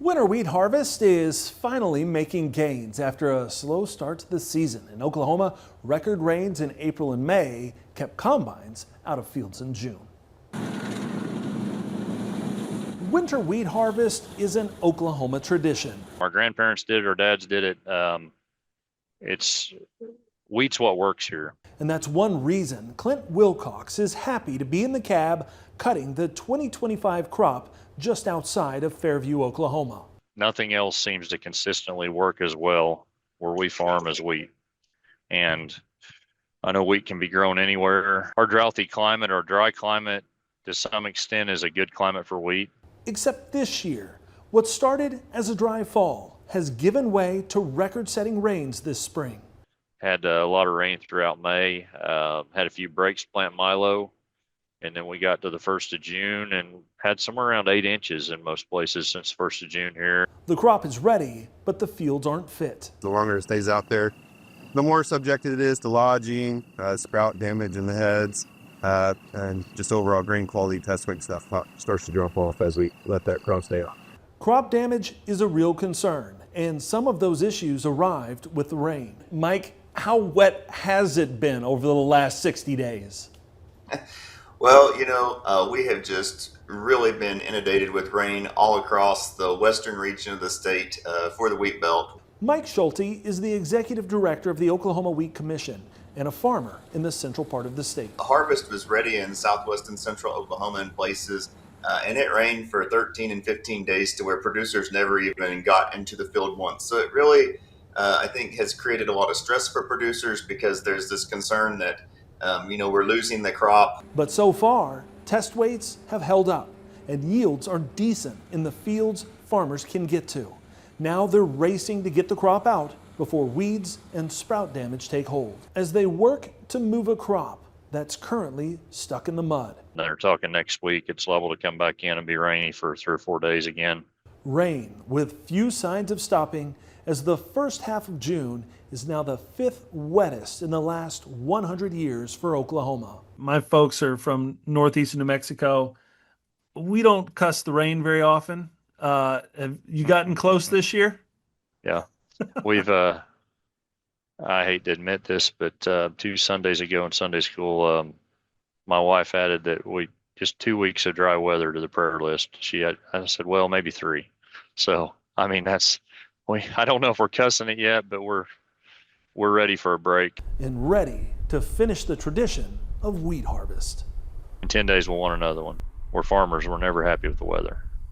Winter wheat harvest is finally making gains after a slow start to the season. In Oklahoma, record rains in April and May kept combines out of fields in June. Winter wheat harvest is an Oklahoma tradition. Our grandparents did it, our dads did it. Wheat's what works here. And that's one reason Clint Wilcox is happy to be in the cab cutting the 2025 crop just outside of Fairview, Oklahoma. Nothing else seems to consistently work as well where we farm as wheat. And I know wheat can be grown anywhere. Our droughty climate, our dry climate, to some extent is a good climate for wheat. Except this year, what started as a dry fall has given way to record-setting rains this spring. Had a lot of rain throughout May, had a few breaks to plant milo, and then we got to the 1st of June and had somewhere around 8 inches in most places since 1st of June here. The crop is ready, but the fields aren't fit. The longer it stays out there, the more subjected it is to lodging, sprout damage in the heads, and just overall grain quality test weight stuff starts to drop off as we let that crop stay off. Crop damage is a real concern, and some of those issues arrived with the rain. Mike, how wet has it been over the last 60 days? Well, we have just really been inundated with rain all across the western region of the state for the wheat belt. Mike Schulte is the executive director of the Oklahoma Wheat Commission and a farmer in the central part of the state. The harvest was ready in southwest and central Oklahoma in places, and it rained for 13 and 15 days to where producers never even got into the field once. So it really, I think, has created a lot of stress for producers because there's this concern that we're losing the crop. But so far, test weights have held up and yields are decent in the fields farmers can get to. Now they're racing to get the crop out before weeds and sprout damage take hold as they work to move a crop that's currently stuck in the mud. They're talking next week it's liable to come back in and be rainy for 3 or 4 days again. Rain with few signs of stopping as the first half of June is now the 5th wettest in the last 100 years for Oklahoma. My folks are from northeastern New Mexico. We don't cuss the rain very often. Have you gotten close this year? Yeah, we've, I hate to admit this, but 2 Sundays ago in Sunday school, my wife added that we just 2 weeks of dry weather to the prayer list. I said, well, maybe 3. So, I mean, I don't know if we're cussing it yet, but we're ready for a break. And ready to finish the tradition of wheat harvest. In 10 days, we'll want another one. We're farmers. We're never happy with the weather.